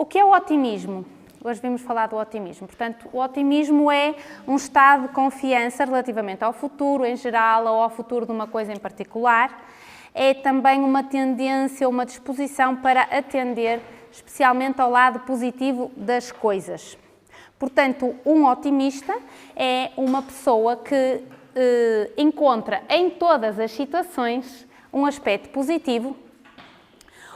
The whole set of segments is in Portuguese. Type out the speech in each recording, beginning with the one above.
O que é o otimismo? Hoje vimos falar do otimismo. Portanto, o otimismo é um estado de confiança relativamente ao futuro em geral ou ao futuro de uma coisa em particular. É também uma tendência, uma disposição para atender especialmente ao lado positivo das coisas. Portanto, um otimista é uma pessoa que encontra em todas as situações um aspecto positivo.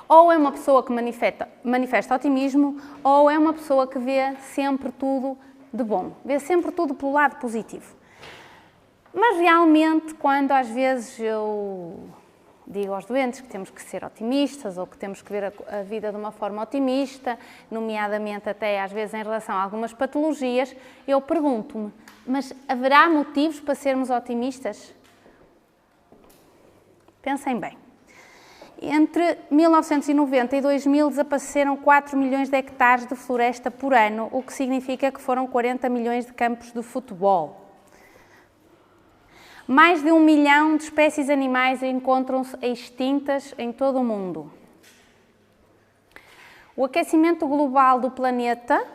Ou é uma pessoa que manifesta otimismo, ou é uma pessoa que vê sempre tudo de bom, vê sempre tudo pelo lado positivo. Mas realmente, quando às vezes eu digo aos doentes que temos que ser otimistas ou que temos que ver a vida de uma forma otimista, nomeadamente até às vezes em relação a algumas patologias, eu pergunto-me, mas haverá motivos para sermos otimistas? Pensem bem. Entre 1990 e 2000 desapareceram 4 milhões de hectares de floresta por ano, o que significa que foram 40 milhões de campos de futebol. Mais de 1 milhão de espécies animais encontram-se extintas em todo o mundo. O aquecimento global do planeta,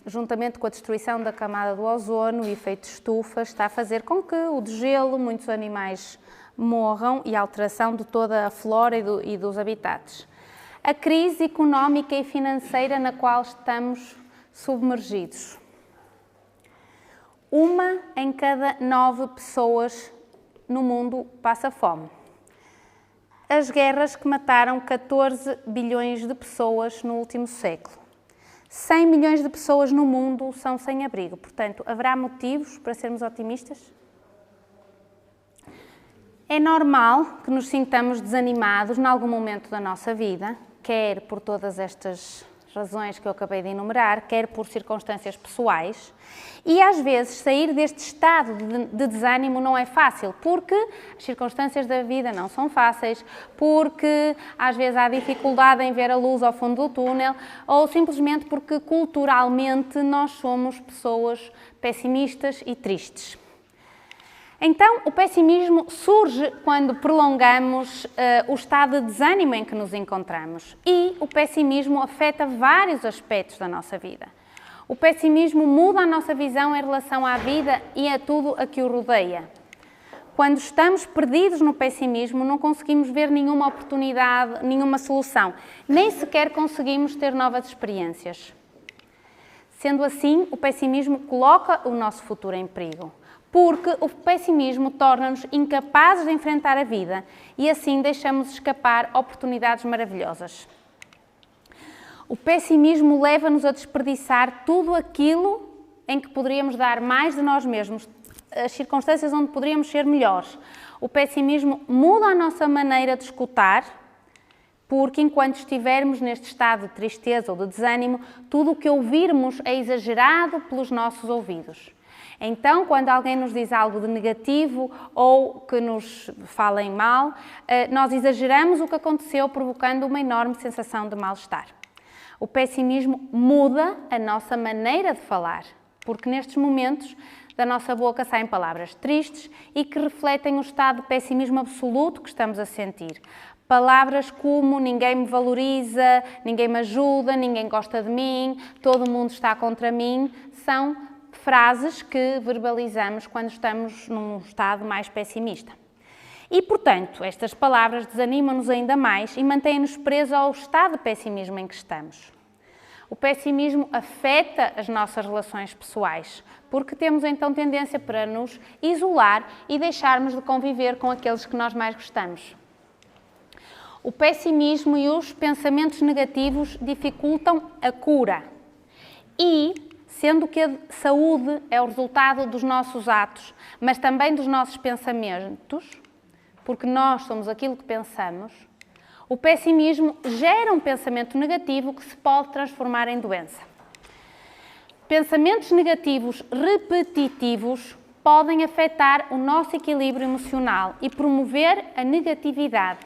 juntamente com a destruição da camada do ozono e efeito estufa, está a fazer com que o degelo, muitos animais morram e a alteração de toda a flora e dos habitats. A crise económica e financeira na qual estamos submergidos. 1 em cada 9 pessoas no mundo passa fome. As guerras que mataram 14 bilhões de pessoas no último século. 100 milhões de pessoas no mundo são sem abrigo. Portanto, haverá motivos para sermos otimistas? É normal que nos sintamos desanimados em algum momento da nossa vida, quer por todas estas razões que eu acabei de enumerar, quer por circunstâncias pessoais, e às vezes sair deste estado de desânimo não é fácil, porque as circunstâncias da vida não são fáceis, porque às vezes há dificuldade em ver a luz ao fundo do túnel, ou simplesmente porque culturalmente nós somos pessoas pessimistas e tristes. Então, o pessimismo surge quando prolongamos o estado de desânimo em que nos encontramos. E o pessimismo afeta vários aspectos da nossa vida. O pessimismo muda a nossa visão em relação à vida e a tudo a que o rodeia. Quando estamos perdidos no pessimismo, não conseguimos ver nenhuma oportunidade, nenhuma solução. Nem sequer conseguimos ter novas experiências. Sendo assim, o pessimismo coloca o nosso futuro em perigo. Porque o pessimismo torna-nos incapazes de enfrentar a vida e assim deixamos escapar oportunidades maravilhosas. O pessimismo leva-nos a desperdiçar tudo aquilo em que poderíamos dar mais de nós mesmos, as circunstâncias onde poderíamos ser melhores. O pessimismo muda a nossa maneira de escutar, porque enquanto estivermos neste estado de tristeza ou de desânimo, tudo o que ouvirmos é exagerado pelos nossos ouvidos. Então, quando alguém nos diz algo de negativo ou que nos falem mal, nós exageramos o que aconteceu, provocando uma enorme sensação de mal-estar. O pessimismo muda a nossa maneira de falar, porque nestes momentos da nossa boca saem palavras tristes e que refletem o estado de pessimismo absoluto que estamos a sentir. Palavras como ninguém me valoriza, ninguém me ajuda, ninguém gosta de mim, todo mundo está contra mim, são frases que verbalizamos quando estamos num estado mais pessimista. E, portanto, estas palavras desanimam-nos ainda mais e mantêm-nos presos ao estado de pessimismo em que estamos. O pessimismo afeta as nossas relações pessoais, porque temos então tendência para nos isolar e deixarmos de conviver com aqueles que nós mais gostamos. O pessimismo e os pensamentos negativos dificultam a cura e, sendo que a saúde é o resultado dos nossos atos, mas também dos nossos pensamentos, porque nós somos aquilo que pensamos, o pessimismo gera um pensamento negativo que se pode transformar em doença. Pensamentos negativos repetitivos podem afetar o nosso equilíbrio emocional e promover a negatividade,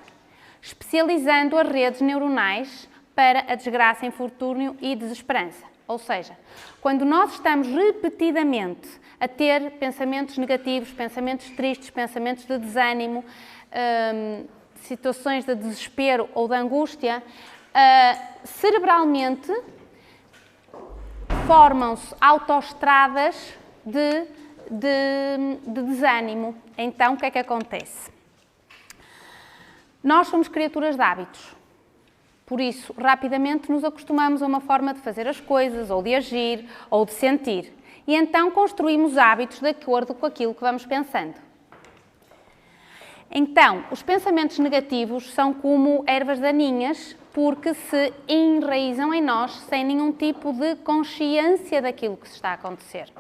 especializando as redes neuronais para a desgraça, infortúnio e desesperança. Ou seja, quando nós estamos repetidamente a ter pensamentos negativos, pensamentos tristes, pensamentos de desânimo, situações de desespero ou de angústia, cerebralmente formam-se autoestradas de desânimo. Então, o que é que acontece? Nós somos criaturas de hábitos. Por isso, rapidamente nos acostumamos a uma forma de fazer as coisas, ou de agir, ou de sentir. E então construímos hábitos de acordo com aquilo que vamos pensando. Então, os pensamentos negativos são como ervas daninhas, porque se enraizam em nós sem nenhum tipo de consciência daquilo que se está a acontecer.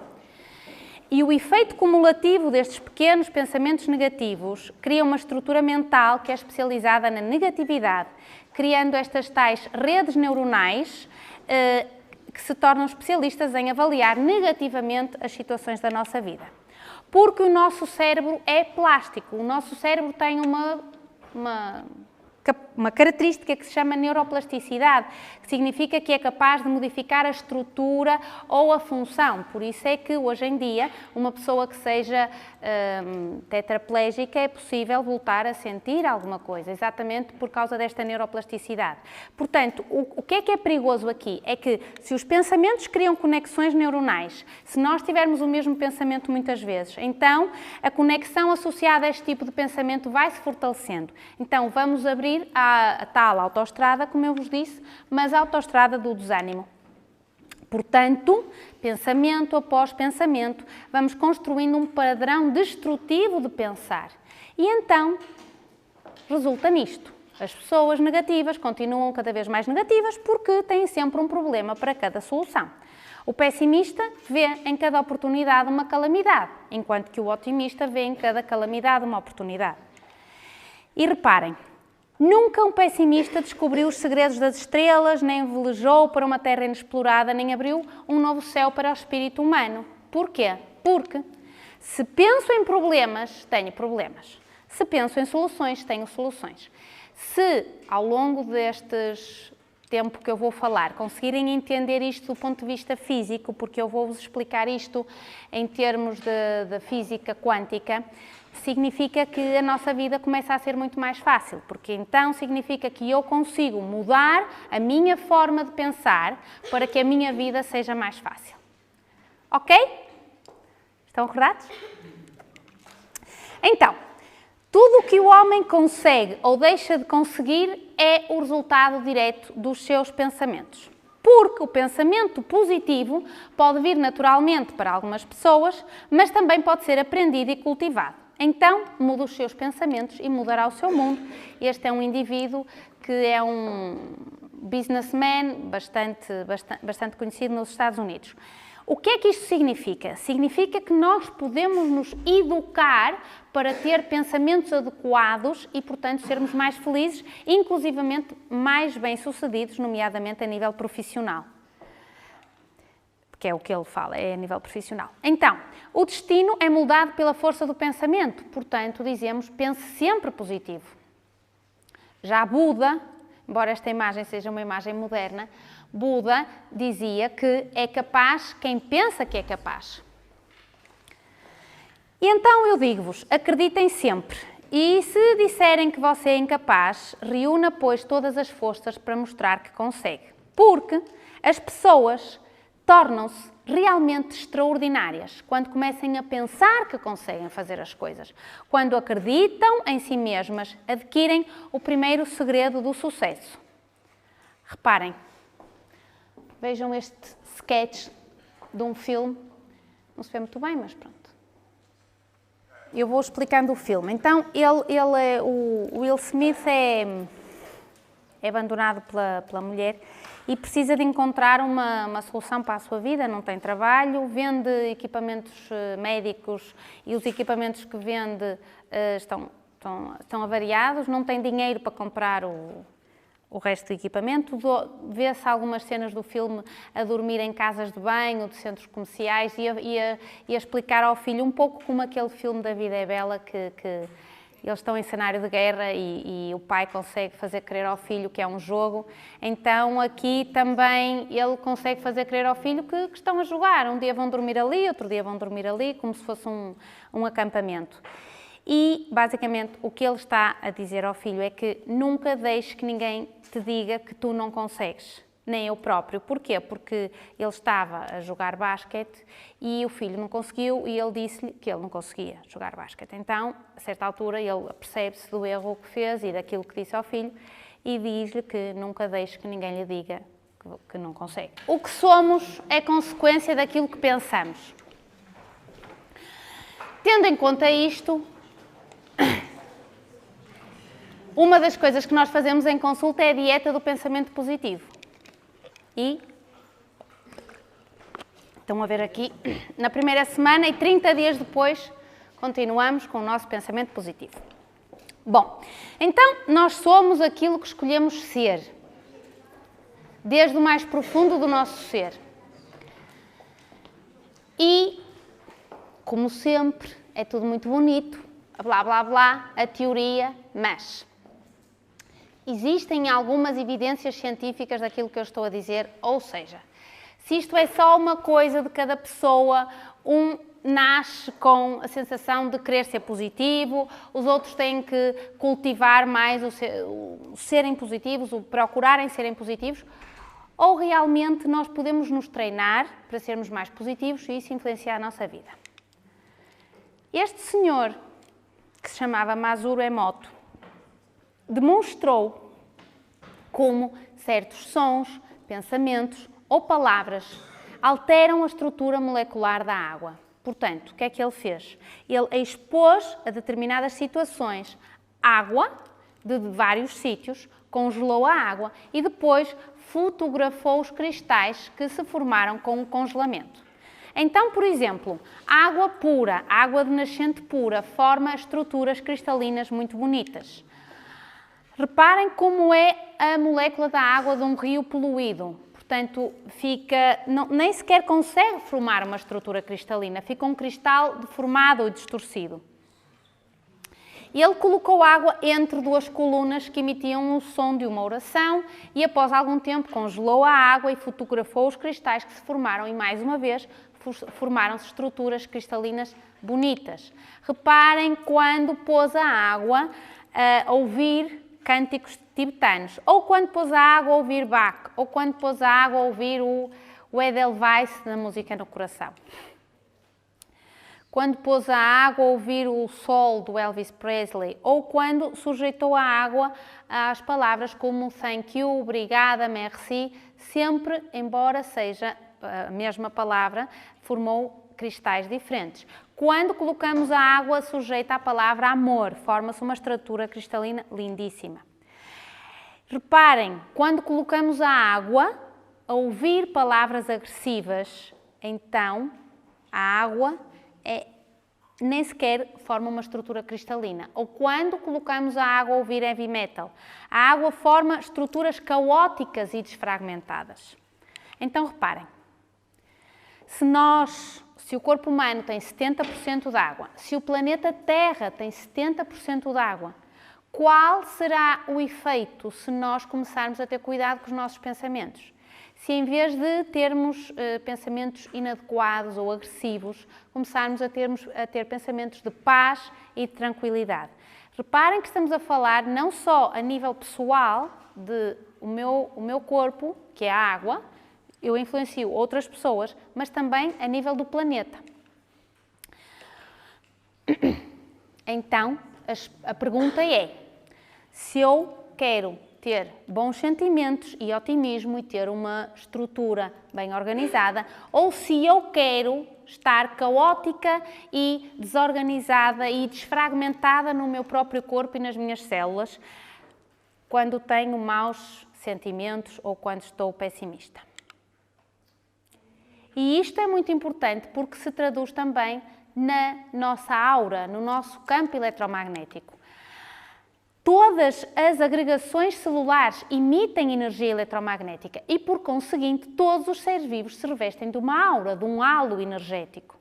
E o efeito cumulativo destes pequenos pensamentos negativos cria uma estrutura mental que é especializada na negatividade, criando estas tais redes neuronais que se tornam especialistas em avaliar negativamente as situações da nossa vida. Porque o nosso cérebro é plástico, o nosso cérebro tem uma característica que se chama neuroplasticidade, que significa que é capaz de modificar a estrutura ou a função. Por isso é que, hoje em dia, uma pessoa que seja tetraplégica é possível voltar a sentir alguma coisa, exatamente por causa desta neuroplasticidade. Portanto, o que é perigoso aqui? É que, se os pensamentos criam conexões neuronais, se nós tivermos o mesmo pensamento muitas vezes, então a conexão associada a este tipo de pensamento vai se fortalecendo. Então, vamos abrir a tal autoestrada, como eu vos disse, mas a autoestrada do desânimo. Portanto, pensamento após pensamento, vamos construindo um padrão destrutivo de pensar. E então, resulta nisto. As pessoas negativas continuam cada vez mais negativas porque têm sempre um problema para cada solução. O pessimista vê em cada oportunidade uma calamidade, enquanto que o otimista vê em cada calamidade uma oportunidade. E reparem, nunca um pessimista descobriu os segredos das estrelas, nem velejou para uma terra inexplorada, nem abriu um novo céu para o espírito humano. Porquê? Porque se penso em problemas, tenho problemas. Se penso em soluções, tenho soluções. Se, ao longo destes tempo que eu vou falar, conseguirem entender isto do ponto de vista físico, porque eu vou-vos explicar isto em termos de física quântica, significa que a nossa vida começa a ser muito mais fácil, porque então significa que eu consigo mudar a minha forma de pensar para que a minha vida seja mais fácil. Ok? Estão acordados? Então, tudo o que o homem consegue ou deixa de conseguir é o resultado direto dos seus pensamentos. Porque o pensamento positivo pode vir naturalmente para algumas pessoas, mas também pode ser aprendido e cultivado. Então, muda os seus pensamentos e mudará o seu mundo. Este é um indivíduo que é um businessman bastante conhecido nos Estados Unidos. O que é que isto significa? Significa que nós podemos nos educar para ter pensamentos adequados e, portanto, sermos mais felizes, inclusivamente mais bem-sucedidos, nomeadamente a nível profissional. Que é o que ele fala, é a nível profissional. Então, o destino é moldado pela força do pensamento, portanto, dizemos, pense sempre positivo. Já Buda, embora esta imagem seja uma imagem moderna, Buda dizia que é capaz quem pensa que é capaz. E então eu digo-vos, acreditem sempre. E se disserem que você é incapaz, reúna, pois, todas as forças para mostrar que consegue. Porque as pessoas tornam-se realmente extraordinárias quando comecem a pensar que conseguem fazer as coisas. Quando acreditam em si mesmas, adquirem o primeiro segredo do sucesso. Reparem, vejam este sketch de um filme. Não se vê muito bem, mas pronto. Eu vou explicando o filme. Então, o Will Smith é abandonado pela mulher e precisa de encontrar uma solução para a sua vida, não tem trabalho, vende equipamentos médicos e os equipamentos que vende estão avariados, não tem dinheiro para comprar o resto do equipamento, vê-se algumas cenas do filme a dormir em casas de banho, de centros comerciais e a explicar ao filho um pouco como aquele filme da Vida é Bela que eles estão em cenário de guerra e o pai consegue fazer crer ao filho que é um jogo. Então aqui também ele consegue fazer crer ao filho que estão a jogar. Um dia vão dormir ali, outro dia vão dormir ali, como se fosse um acampamento. E, basicamente, o que ele está a dizer ao filho é que nunca deixes que ninguém te diga que tu não consegues, nem eu próprio. Porquê? Porque ele estava a jogar basquete e o filho não conseguiu e ele disse-lhe que ele não conseguia jogar basquete. Então, a certa altura, ele percebe-se do erro que fez e daquilo que disse ao filho e diz-lhe que nunca deixe que ninguém lhe diga que não consegue. O que somos é consequência daquilo que pensamos. Tendo em conta isto, uma das coisas que nós fazemos em consulta é a dieta do pensamento positivo. E estão a ver aqui, na primeira semana e 30 dias depois, continuamos com o nosso pensamento positivo. Bom, então nós somos aquilo que escolhemos ser, desde o mais profundo do nosso ser. E, como sempre, é tudo muito bonito, blá blá blá, a teoria, mas existem algumas evidências científicas daquilo que eu estou a dizer, ou seja, se isto é só uma coisa de cada pessoa, um nasce com a sensação de querer ser positivo, os outros têm que cultivar mais o serem positivos, o procurarem serem positivos, ou realmente nós podemos nos treinar para sermos mais positivos e isso influenciar a nossa vida. Este senhor, que se chamava Masaru Emoto, demonstrou como certos sons, pensamentos ou palavras alteram a estrutura molecular da água. Portanto, o que é que ele fez? Ele expôs a determinadas situações água de vários sítios, congelou a água e depois fotografou os cristais que se formaram com o congelamento. Então, por exemplo, água pura, água de nascente pura, forma estruturas cristalinas muito bonitas. Reparem como é a molécula da água de um rio poluído. Portanto, nem sequer consegue formar uma estrutura cristalina, fica um cristal deformado ou distorcido. Ele colocou água entre duas colunas que emitiam o som de uma oração e, após algum tempo, congelou a água e fotografou os cristais que se formaram e, mais uma vez, formaram-se estruturas cristalinas bonitas. Reparem quando pôs a água a ouvir cânticos tibetanos, ou quando pôs a água a ouvir Bach, ou quando pôs a água a ouvir o Edelweiss na Música no Coração. Quando pôs a água a ouvir o Sol do Elvis Presley, ou quando sujeitou a água às palavras como thank you, obrigada, merci, sempre, embora seja a mesma palavra, formou cristais diferentes. Quando colocamos a água sujeita à palavra amor, forma-se uma estrutura cristalina lindíssima. Reparem, quando colocamos a água a ouvir palavras agressivas, então a água nem sequer forma uma estrutura cristalina. Ou quando colocamos a água a ouvir heavy metal, a água forma estruturas caóticas e desfragmentadas. Então reparem, se o corpo humano tem 70% de água, se o planeta Terra tem 70% de água, qual será o efeito se nós começarmos a ter cuidado com os nossos pensamentos? Se em vez de termos pensamentos inadequados ou agressivos, começarmos a ter pensamentos de paz e de tranquilidade. Reparem que estamos a falar não só a nível pessoal, o meu corpo, que é a água, eu influencio outras pessoas, mas também a nível do planeta. Então, a pergunta é, se eu quero ter bons sentimentos e otimismo e ter uma estrutura bem organizada, ou se eu quero estar caótica e desorganizada e desfragmentada no meu próprio corpo e nas minhas células, quando tenho maus sentimentos ou quando estou pessimista. E isto é muito importante porque se traduz também na nossa aura, no nosso campo eletromagnético. Todas as agregações celulares emitem energia eletromagnética e, por conseguinte, todos os seres vivos se revestem de uma aura, de um halo energético.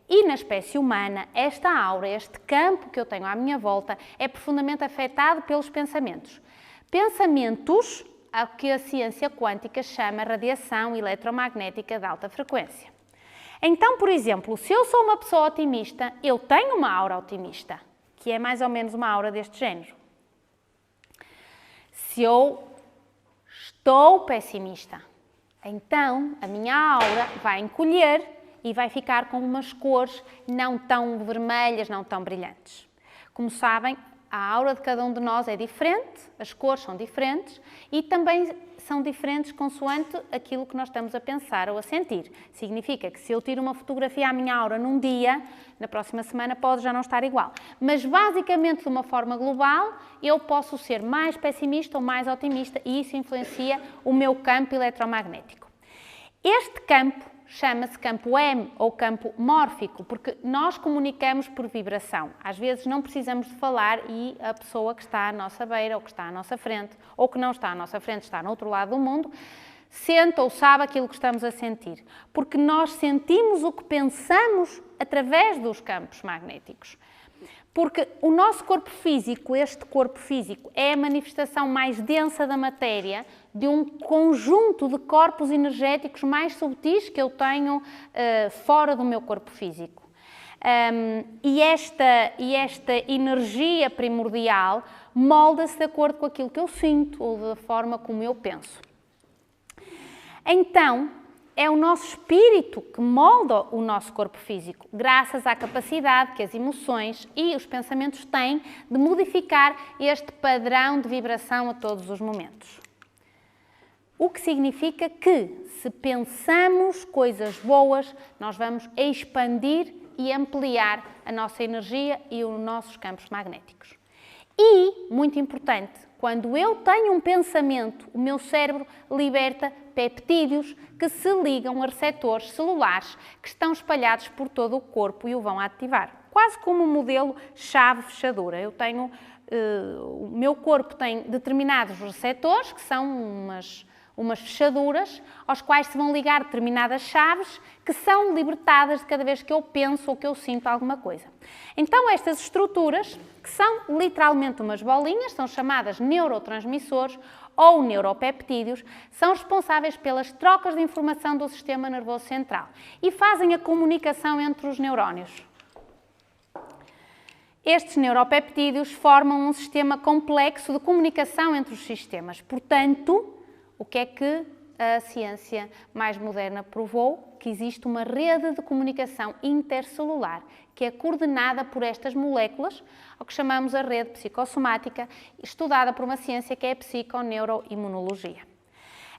E na espécie humana, esta aura, este campo que eu tenho à minha volta, é profundamente afetado pelos pensamentos. Pensamentos, ao que a ciência quântica chama radiação eletromagnética de alta frequência. Então, por exemplo, se eu sou uma pessoa otimista, eu tenho uma aura otimista. que é mais ou menos uma aura deste género. Se eu estou pessimista, então a minha aura vai encolher e vai ficar com umas cores não tão vermelhas, não tão brilhantes. Como sabem, a aura de cada um de nós é diferente, as cores são diferentes e também são diferentes consoante aquilo que nós estamos a pensar ou a sentir. Significa que se eu tiro uma fotografia à minha aura num dia, na próxima semana pode já não estar igual. Mas basicamente, de uma forma global, eu posso ser mais pessimista ou mais otimista e isso influencia o meu campo eletromagnético. Este campo chama-se campo M ou campo mórfico, porque nós comunicamos por vibração. Às vezes não precisamos de falar e a pessoa que está à nossa beira, ou que está à nossa frente, ou que não está à nossa frente, está no outro lado do mundo, sente ou sabe aquilo que estamos a sentir. Porque nós sentimos o que pensamos através dos campos magnéticos. Porque o nosso corpo físico, este corpo físico, é a manifestação mais densa da matéria de um conjunto de corpos energéticos mais subtis que eu tenho fora do meu corpo físico. E esta energia primordial molda-se de acordo com aquilo que eu sinto ou da forma como eu penso. Então, é o nosso espírito que molda o nosso corpo físico, graças à capacidade que as emoções e os pensamentos têm de modificar este padrão de vibração a todos os momentos. O que significa que, se pensamos coisas boas, nós vamos expandir e ampliar a nossa energia e os nossos campos magnéticos. E, muito importante, quando eu tenho um pensamento, o meu cérebro liberta peptídeos que se ligam a receptores celulares que estão espalhados por todo o corpo e o vão ativar. Quase como um modelo chave-fechadura. O meu corpo tem determinados receptores, que são umas fechaduras, aos quais se vão ligar determinadas chaves que são libertadas de cada vez que eu penso ou que eu sinto alguma coisa. Então, estas estruturas, que são literalmente umas bolinhas, são chamadas neurotransmissores ou neuropeptídeos, são responsáveis pelas trocas de informação do sistema nervoso central e fazem a comunicação entre os neurónios. Estes neuropeptídeos formam um sistema complexo de comunicação entre os sistemas. Portanto, o que é que a ciência mais moderna provou? Que existe uma rede de comunicação intercelular que é coordenada por estas moléculas, o que chamamos a rede psicossomática, estudada por uma ciência que é a psiconeuroimunologia.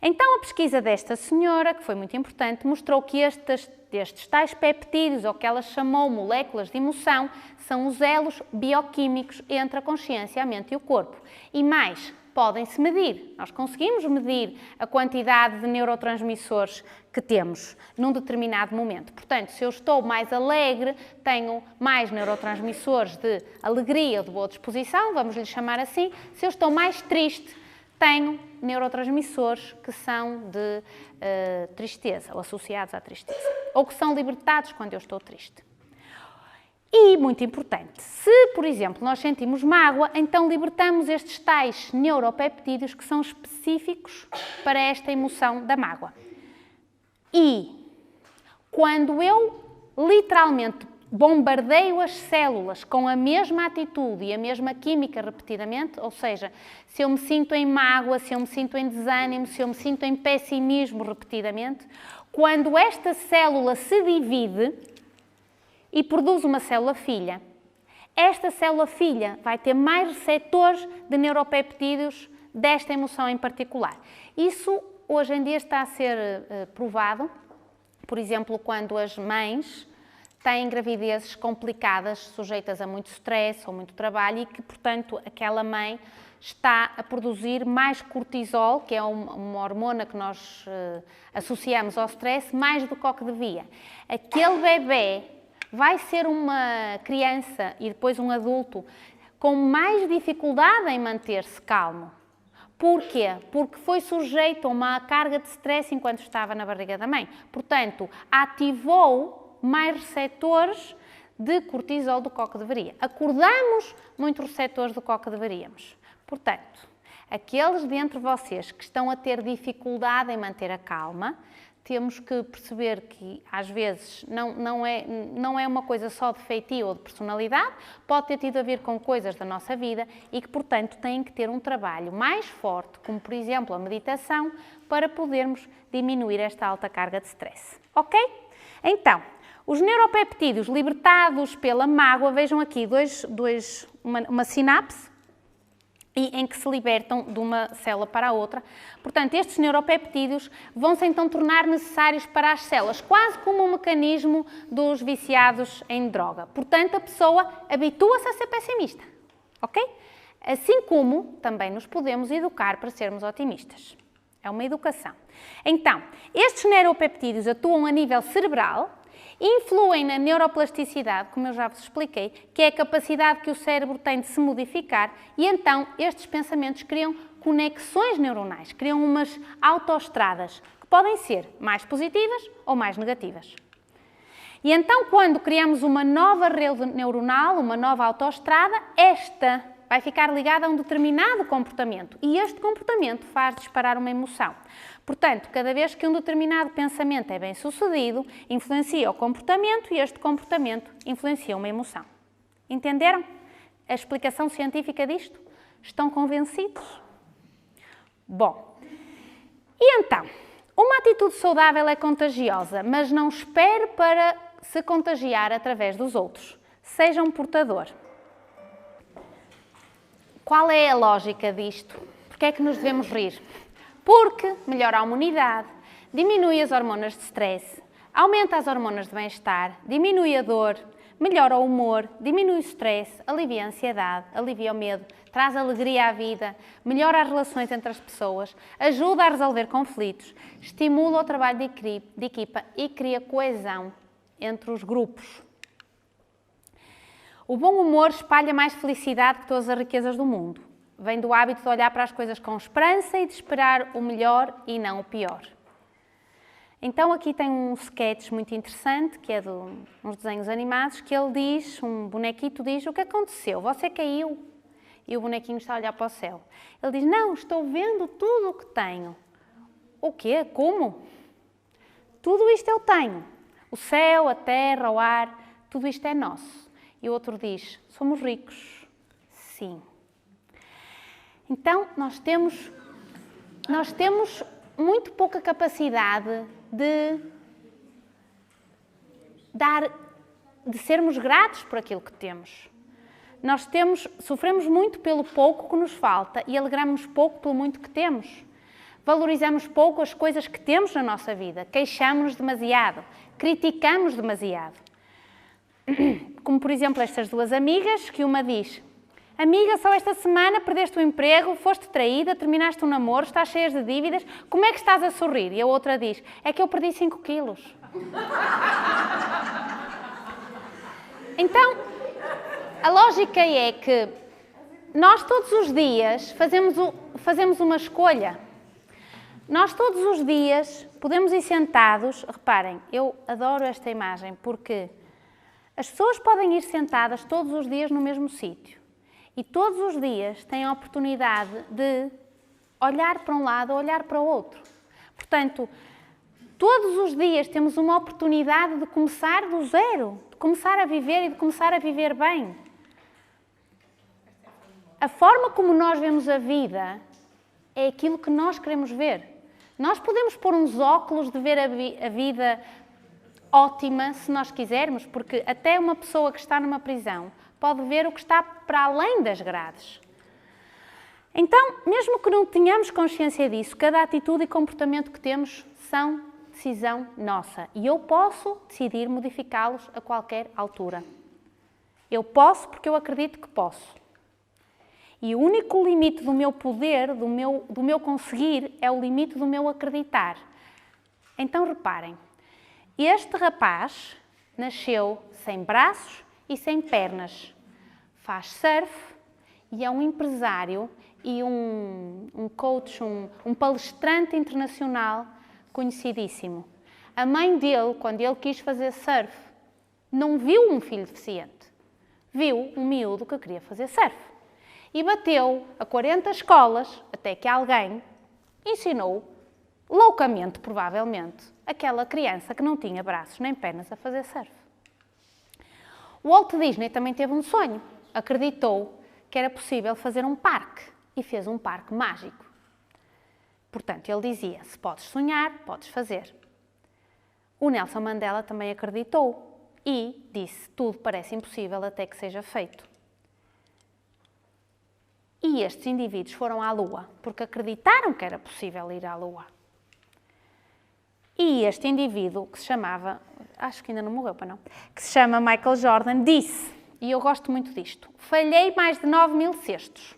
Então, a pesquisa desta senhora, que foi muito importante, mostrou que estes tais peptídeos, ou que ela chamou moléculas de emoção, são os elos bioquímicos entre a consciência, a mente e o corpo. E mais, podem-se medir. Nós conseguimos medir a quantidade de neurotransmissores que temos num determinado momento. Portanto, se eu estou mais alegre, tenho mais neurotransmissores de alegria ou de boa disposição, vamos lhe chamar assim. Se eu estou mais triste, tenho neurotransmissores que são de tristeza, ou associados à tristeza, ou que são libertados quando eu estou triste. E, muito importante, se, por exemplo, nós sentimos mágoa, então libertamos estes tais neuropeptídeos que são específicos para esta emoção da mágoa. E, quando eu literalmente bombardeio as células com a mesma atitude e a mesma química repetidamente, ou seja, se eu me sinto em mágoa, se eu me sinto em desânimo, se eu me sinto em pessimismo repetidamente, quando esta célula se divide e produz uma célula filha, esta célula filha vai ter mais receptores de neuropeptídeos desta emoção em particular. Isso hoje em dia está a ser provado, por exemplo, quando as mães têm gravidezes complicadas, sujeitas a muito stress ou muito trabalho e que, portanto, aquela mãe está a produzir mais cortisol, que é uma hormona que nós associamos ao stress, mais do que devia. Aquele bebê vai ser uma criança e depois um adulto com mais dificuldade em manter-se calmo. Porquê? Porque foi sujeito a uma carga de stress enquanto estava na barriga da mãe. Portanto, ativou mais receptores de cortisol do que deveria. Acordamos muitos receptores do que deveríamos. Portanto, aqueles de entre vocês que estão a ter dificuldade em manter a calma, temos que perceber que, às vezes, não é uma coisa só de feitio ou de personalidade, pode ter tido a ver com coisas da nossa vida e que, portanto, têm que ter um trabalho mais forte, como, por exemplo, a meditação, para podermos diminuir esta alta carga de stress. Ok? Então, os neuropeptídeos libertados pela mágoa, vejam aqui uma sinapse, em que se libertam de uma célula para a outra. Portanto, estes neuropeptídeos vão-se então tornar necessários para as células, quase como um mecanismo dos viciados em droga. Portanto, a pessoa habitua-se a ser pessimista, ok? Assim como também nos podemos educar para sermos otimistas. É uma educação. Então, estes neuropeptídeos atuam a nível cerebral, influem na neuroplasticidade, como eu já vos expliquei, que é a capacidade que o cérebro tem de se modificar, e então estes pensamentos criam conexões neuronais, criam umas autoestradas, que podem ser mais positivas ou mais negativas. E então, quando criamos uma nova rede neuronal, uma nova autoestrada, esta vai ficar ligada a um determinado comportamento, e este comportamento faz disparar uma emoção. Portanto, cada vez que um determinado pensamento é bem sucedido, influencia o comportamento e este comportamento influencia uma emoção. Entenderam a explicação científica disto? Estão convencidos? Bom, e então, uma atitude saudável é contagiosa, mas não espere para se contagiar através dos outros. Seja um portador. Qual é a lógica disto? Porque é que nos devemos rir? Porque melhora a imunidade, diminui as hormonas de stress, aumenta as hormonas de bem-estar, diminui a dor, melhora o humor, diminui o stress, alivia a ansiedade, alivia o medo, traz alegria à vida, melhora as relações entre as pessoas, ajuda a resolver conflitos, estimula o trabalho de equipa e cria coesão entre os grupos. O bom humor espalha mais felicidade que todas as riquezas do mundo. Vem do hábito de olhar para as coisas com esperança e de esperar o melhor e não o pior. Então aqui tem um sketch muito interessante, que é de uns desenhos animados, que ele diz, um bonequito diz: o que aconteceu? Você caiu? E o bonequinho está a olhar para o céu. Ele diz: não, estou vendo tudo o que tenho. O quê? Como? Tudo isto eu tenho. O céu, a terra, o ar, tudo isto é nosso. E o outro diz: somos ricos. Sim. Então, nós temos muito pouca capacidade de sermos gratos por aquilo que temos. Sofremos muito pelo pouco que nos falta e alegramos pouco pelo muito que temos. Valorizamos pouco as coisas que temos na nossa vida, queixamos-nos demasiado, criticamos demasiado. Como, por exemplo, estas duas amigas, que uma diz: amiga, só esta semana perdeste o emprego, foste traída, terminaste um namoro, estás cheia de dívidas, como é que estás a sorrir? E a outra diz: é que eu perdi 5 quilos. Então, a lógica é que nós todos os dias fazemos uma escolha. Nós todos os dias podemos ir sentados, reparem, eu adoro esta imagem porque as pessoas podem ir sentadas todos os dias no mesmo sítio e todos os dias têm a oportunidade de olhar para um lado ou olhar para o outro. Portanto, todos os dias temos uma oportunidade de começar do zero, de começar a viver e de começar a viver bem. A forma como nós vemos a vida é aquilo que nós queremos ver. Nós podemos pôr uns óculos de ver a vida ótima, se nós quisermos, porque até uma pessoa que está numa prisão pode ver o que está para além das grades. Então, mesmo que não tenhamos consciência disso, cada atitude e comportamento que temos são decisão nossa. E eu posso decidir modificá-los a qualquer altura. Eu posso porque eu acredito que posso. E o único limite do meu poder, do meu conseguir, é o limite do meu acreditar. Então, reparem, este rapaz nasceu sem braços e sem pernas. Faz surf e é um empresário e um coach, um palestrante internacional conhecidíssimo. A mãe dele, quando ele quis fazer surf, não viu um filho deficiente. Viu um miúdo que queria fazer surf. E bateu a 40 escolas até que alguém ensinou, loucamente, provavelmente, aquela criança que não tinha braços nem pernas a fazer surf. O Walt Disney também teve um sonho. Acreditou que era possível fazer um parque e fez um parque mágico. Portanto, ele dizia, se podes sonhar, podes fazer. O Nelson Mandela também acreditou e disse, tudo parece impossível até que seja feito. E estes indivíduos foram à Lua, porque acreditaram que era possível ir à Lua. E este indivíduo, que se chamava, acho que ainda não morreu, para não, que se chama Michael Jordan, disse, e eu gosto muito disto, falhei mais de 9.000 cestos,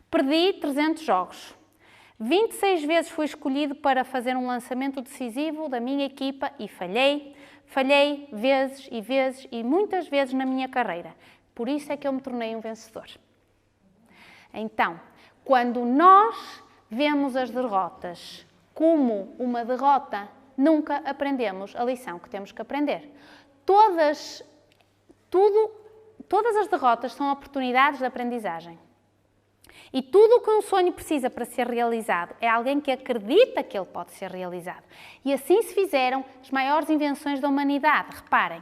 perdi 300 jogos, 26 vezes fui escolhido para fazer um lançamento decisivo da minha equipa e falhei vezes e muitas vezes na minha carreira. Por isso é que eu me tornei um vencedor. Então, quando nós vemos as derrotas como uma derrota, nunca aprendemos a lição que temos que aprender. Todas as derrotas são oportunidades de aprendizagem. E tudo o que um sonho precisa para ser realizado é alguém que acredita que ele pode ser realizado. E assim se fizeram as maiores invenções da humanidade. Reparem,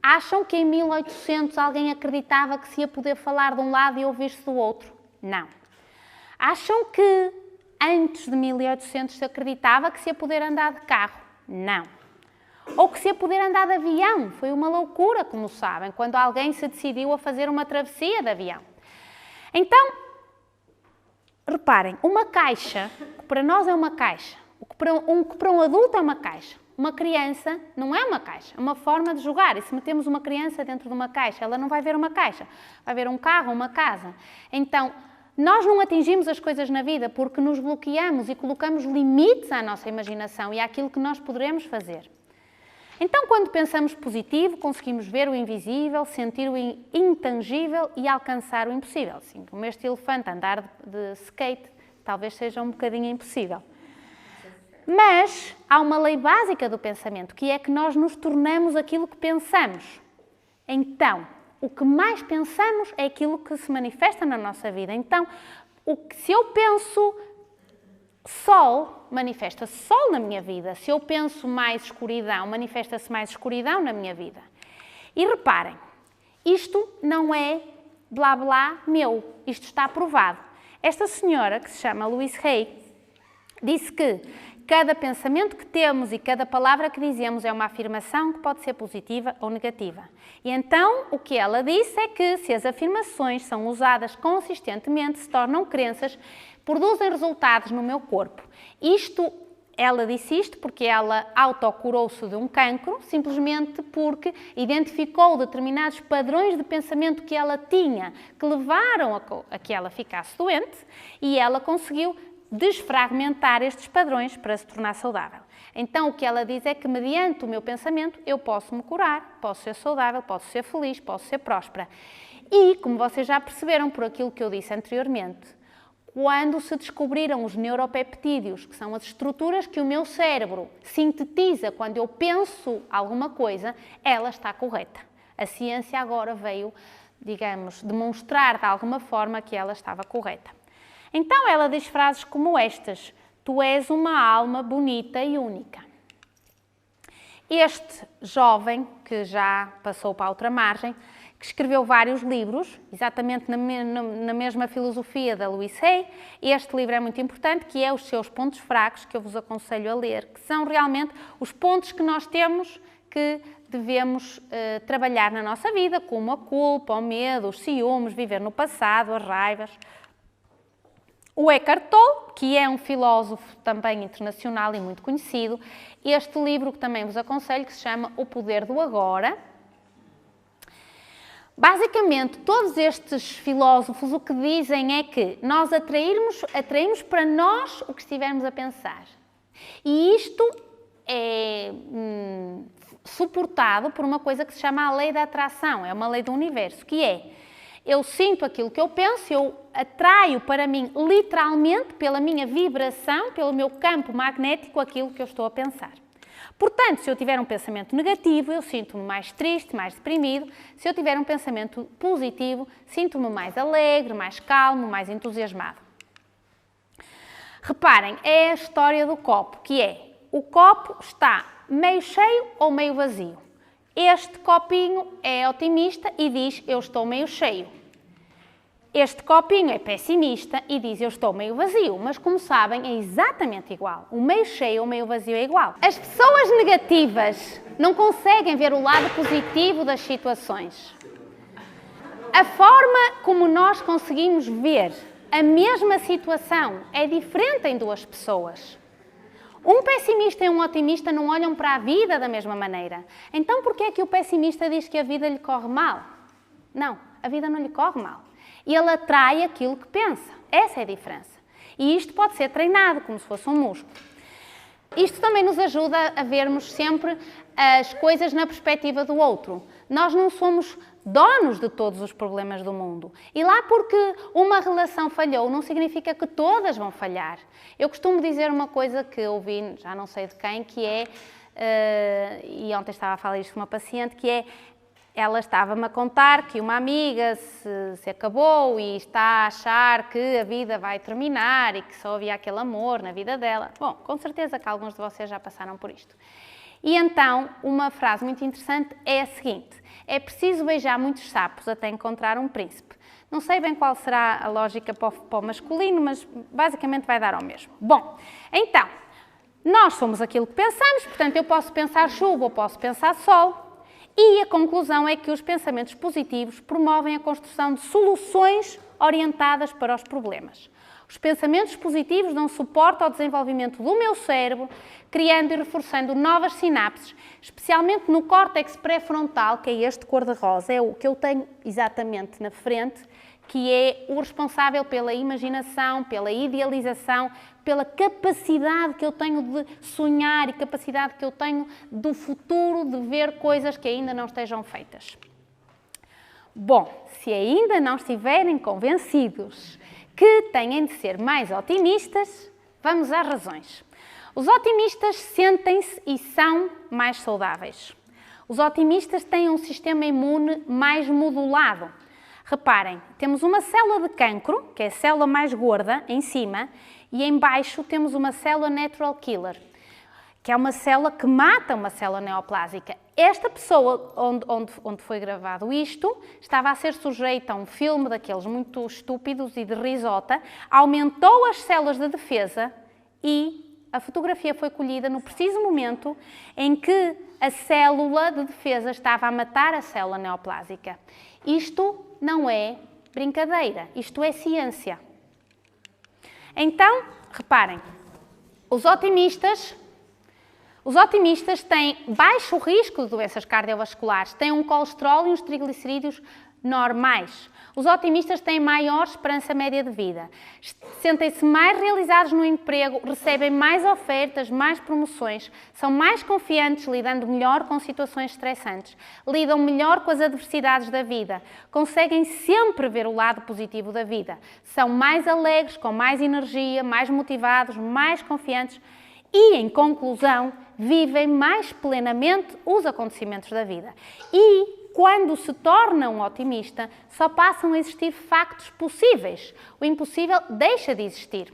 acham que em 1800 alguém acreditava que se ia poder falar de um lado e ouvir-se do outro? Não. Acham que antes de 1800 se acreditava que se ia poder andar de carro? Não. Ou que se ia poder andar de avião? Foi uma loucura, como sabem, quando alguém se decidiu a fazer uma travessia de avião. Então, reparem, uma caixa, que para nós é uma caixa, o que para um adulto é uma caixa, uma criança não é uma caixa, é uma forma de jogar. E se metemos uma criança dentro de uma caixa, ela não vai ver uma caixa, vai ver um carro, uma casa. Então, nós não atingimos as coisas na vida porque nos bloqueamos e colocamos limites à nossa imaginação e àquilo que nós poderemos fazer. Então, quando pensamos positivo, conseguimos ver o invisível, sentir o intangível e alcançar o impossível. Assim, como este elefante andar de skate, talvez seja um bocadinho impossível. Mas há uma lei básica do pensamento, que é que nós nos tornamos aquilo que pensamos. Então, o que mais pensamos é aquilo que se manifesta na nossa vida. Então, se eu penso sol, manifesta-se sol na minha vida. Se eu penso mais escuridão, manifesta-se mais escuridão na minha vida. E reparem, isto não é blá blá meu, isto está provado. Esta senhora, que se chama Louise Hay, disse que cada pensamento que temos e cada palavra que dizemos é uma afirmação que pode ser positiva ou negativa. E então, o que ela disse é que se as afirmações são usadas consistentemente, se tornam crenças, produzem resultados no meu corpo. Ela disse isto porque ela autocurou-se de um cancro, simplesmente porque identificou determinados padrões de pensamento que ela tinha, que levaram a que ela ficasse doente, e ela conseguiu desfragmentar estes padrões para se tornar saudável. Então, o que ela diz é que, mediante o meu pensamento, eu posso me curar, posso ser saudável, posso ser feliz, posso ser próspera. E, como vocês já perceberam por aquilo que eu disse anteriormente, quando se descobriram os neuropeptídeos, que são as estruturas que o meu cérebro sintetiza quando eu penso alguma coisa, ela está correta. A ciência agora veio, digamos, demonstrar de alguma forma que ela estava correta. Então ela diz frases como estas: tu és uma alma bonita e única. Este jovem, que já passou para a outra margem, que escreveu vários livros, exatamente na mesma filosofia da Louise Hay. Este livro é muito importante, que é Os Seus Pontos Fracos, que eu vos aconselho a ler, que são realmente os pontos que nós temos que devemos trabalhar na nossa vida, como a culpa, o medo, os ciúmes, viver no passado, as raivas. O Eckhart Tolle, que é um filósofo também internacional e muito conhecido, este livro que também vos aconselho, que se chama O Poder do Agora. Basicamente, todos estes filósofos o que dizem é que nós atraímos para nós o que estivermos a pensar. E isto é suportado por uma coisa que se chama a lei da atração, é uma lei do universo, que é: eu sinto aquilo que eu penso, eu atraio para mim, literalmente, pela minha vibração, pelo meu campo magnético, aquilo que eu estou a pensar. Portanto, se eu tiver um pensamento negativo, eu sinto-me mais triste, mais deprimido. Se eu tiver um pensamento positivo, sinto-me mais alegre, mais calmo, mais entusiasmado. Reparem, é a história do copo, que é: o copo está meio cheio ou meio vazio. Este copinho é otimista e diz, eu estou meio cheio. Este copinho é pessimista e diz, eu estou meio vazio. Mas, como sabem, é exatamente igual. O meio cheio ou o meio vazio é igual. As pessoas negativas não conseguem ver o lado positivo das situações. A forma como nós conseguimos ver a mesma situação é diferente em duas pessoas. Um pessimista e um otimista não olham para a vida da mesma maneira. Então, por que é que o pessimista diz que a vida lhe corre mal? Não, a vida não lhe corre mal. Ele atrai aquilo que pensa. Essa é a diferença. E isto pode ser treinado, como se fosse um músculo. Isto também nos ajuda a vermos sempre as coisas na perspectiva do outro. Nós não somos donos de todos os problemas do mundo. E lá porque uma relação falhou, não significa que todas vão falhar. Eu costumo dizer uma coisa que ouvi, já não sei de quem, que é, e ontem estava a falar isto com uma paciente, que é, ela estava-me a contar que uma amiga se acabou e está a achar que a vida vai terminar e que só havia aquele amor na vida dela. Bom, com certeza que alguns de vocês já passaram por isto. E então, uma frase muito interessante é a seguinte: é preciso beijar muitos sapos até encontrar um príncipe. Não sei bem qual será a lógica para o masculino, mas basicamente vai dar ao mesmo. Bom, então, nós somos aquilo que pensamos, portanto eu posso pensar chuva ou posso pensar sol. E a conclusão é que os pensamentos positivos promovem a construção de soluções orientadas para os problemas. Os pensamentos positivos dão suporte ao desenvolvimento do meu cérebro, criando e reforçando novas sinapses, especialmente no córtex pré-frontal, que é este cor-de-rosa, é o que eu tenho exatamente na frente, que é o responsável pela imaginação, pela idealização, pela capacidade que eu tenho de sonhar e capacidade que eu tenho do futuro de ver coisas que ainda não estejam feitas. Bom, se ainda não estiverem convencidos que têm de ser mais otimistas, vamos às razões. Os otimistas sentem-se e são mais saudáveis. Os otimistas têm um sistema imune mais modulado. Reparem, temos uma célula de cancro, que é a célula mais gorda, em cima, e em baixo temos uma célula natural killer, que é uma célula que mata uma célula neoplásica. Esta pessoa, onde foi gravado isto, estava a ser sujeita a um filme daqueles muito estúpidos e de risota, aumentou as células de defesa e a fotografia foi colhida no preciso momento em que a célula de defesa estava a matar a célula neoplásica. Isto não é brincadeira, isto é ciência. Então, reparem, os otimistas têm baixo risco de doenças cardiovasculares, têm um colesterol e uns triglicerídeos normais. Os otimistas têm maior esperança média de vida, sentem-se mais realizados no emprego, recebem mais ofertas, mais promoções, são mais confiantes, lidando melhor com situações estressantes, lidam melhor com as adversidades da vida, conseguem sempre ver o lado positivo da vida, são mais alegres, com mais energia, mais motivados, mais confiantes e, em conclusão, vivem mais plenamente os acontecimentos da vida. E, quando se torna um otimista, só passam a existir factos possíveis. O impossível deixa de existir.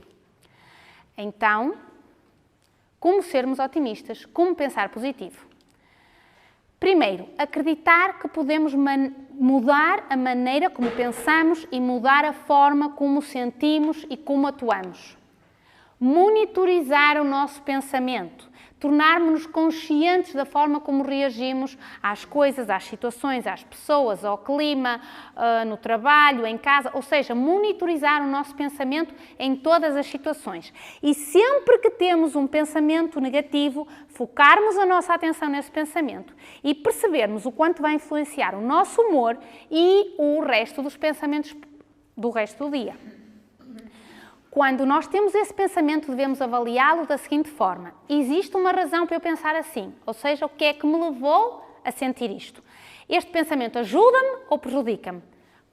Então, como sermos otimistas? Como pensar positivo? Primeiro, acreditar que podemos mudar a maneira como pensamos e mudar a forma como sentimos e como atuamos. Monitorizar o nosso pensamento, tornarmos-nos conscientes da forma como reagimos às coisas, às situações, às pessoas, ao clima, no trabalho, em casa, ou seja, monitorizar o nosso pensamento em todas as situações. E sempre que temos um pensamento negativo, focarmos a nossa atenção nesse pensamento e percebermos o quanto vai influenciar o nosso humor e o resto dos pensamentos do resto do dia. Quando nós temos esse pensamento, devemos avaliá-lo da seguinte forma: existe uma razão para eu pensar assim? Ou seja, o que é que me levou a sentir isto? Este pensamento ajuda-me ou prejudica-me?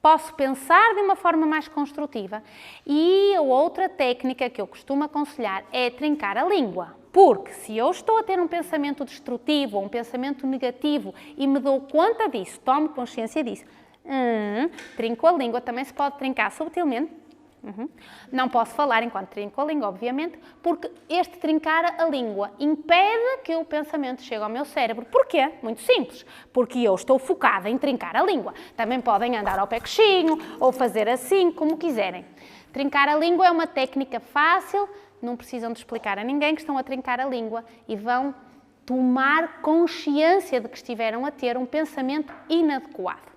Posso pensar de uma forma mais construtiva? E a outra técnica que eu costumo aconselhar é trincar a língua. Porque se eu estou a ter um pensamento destrutivo ou um pensamento negativo e me dou conta disso, tomo consciência disso, trinco a língua, também se pode trincar subtilmente, Não posso falar enquanto trinco a língua, obviamente, porque este trincar a língua impede que o pensamento chegue ao meu cérebro. Porquê? Muito simples. Porque eu estou focada em trincar a língua. Também podem andar ao pé coxinho ou fazer assim, como quiserem. Trincar a língua é uma técnica fácil, não precisam de explicar a ninguém que estão a trincar a língua e vão tomar consciência de que estiveram a ter um pensamento inadequado.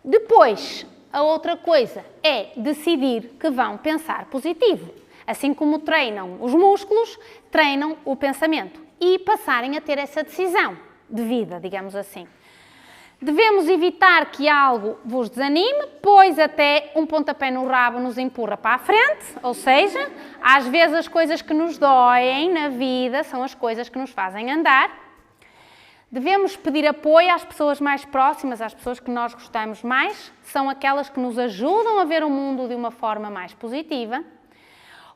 Depois, a outra coisa é decidir que vão pensar positivo. Assim como treinam os músculos, treinam o pensamento. E passarem a ter essa decisão de vida, digamos assim. Devemos evitar que algo vos desanime, pois até um pontapé no rabo nos empurra para a frente, ou seja, às vezes as coisas que nos doem na vida são as coisas que nos fazem andar. Devemos pedir apoio às pessoas mais próximas, às pessoas que nós gostamos mais, são aquelas que nos ajudam a ver o mundo de uma forma mais positiva.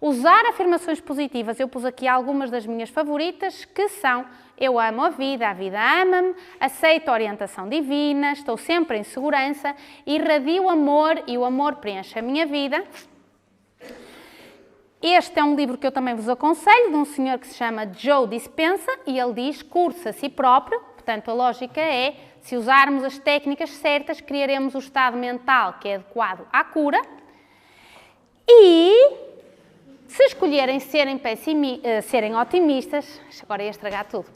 Usar afirmações positivas, eu pus aqui algumas das minhas favoritas, que são: eu amo a vida ama-me, aceito a orientação divina, estou sempre em segurança, irradio amor e o amor preenche a minha vida. Este é um livro que eu também vos aconselho, de um senhor que se chama Joe Dispenza, e ele diz: curse a si próprio. Portanto, a lógica é, se usarmos as técnicas certas, criaremos o estado mental que é adequado à cura. E se escolherem serem otimistas, agora ia estragar tudo.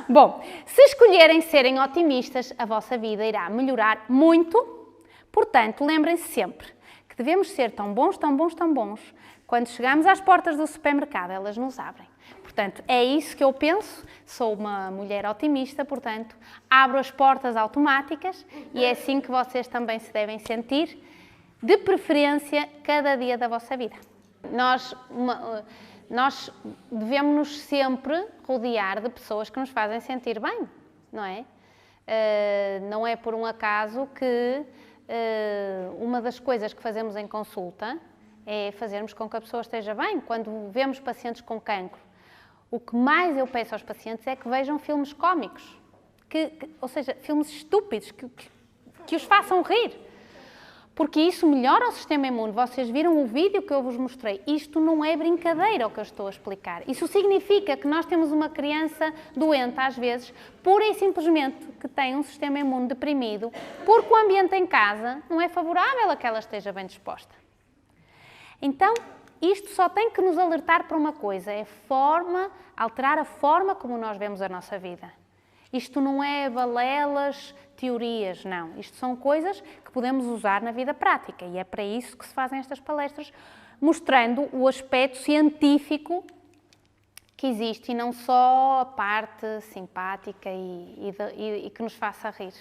Bom, se escolherem serem otimistas, a vossa vida irá melhorar muito. Portanto, lembrem-se sempre que devemos ser tão bons, tão bons, tão bons. Quando chegamos às portas do supermercado, elas nos abrem. Portanto, é isso que eu penso. Sou uma mulher otimista, portanto, abro as portas automáticas e é assim que vocês também se devem sentir, de preferência, cada dia da vossa vida. Nós devemos-nos sempre rodear de pessoas que nos fazem sentir bem, não é? Não é por um acaso que uma das coisas que fazemos em consulta é fazermos com que a pessoa esteja bem. Quando vemos pacientes com cancro, o que mais eu peço aos pacientes é que vejam filmes cómicos, ou seja, filmes estúpidos, que os façam rir. Porque isso melhora o sistema imune. Vocês viram o vídeo que eu vos mostrei. Isto não é brincadeira o que eu estou a explicar. Isso significa que nós temos uma criança doente, às vezes, pura e simplesmente que tem um sistema imune deprimido, porque o ambiente em casa não é favorável a que ela esteja bem disposta. Então, isto só tem que nos alertar para uma coisa, é alterar a forma como nós vemos a nossa vida. Isto não é balelas, teorias, não. Isto são coisas que podemos usar na vida prática e é para isso que se fazem estas palestras, mostrando o aspecto científico que existe e não só a parte simpática e que nos faça rir.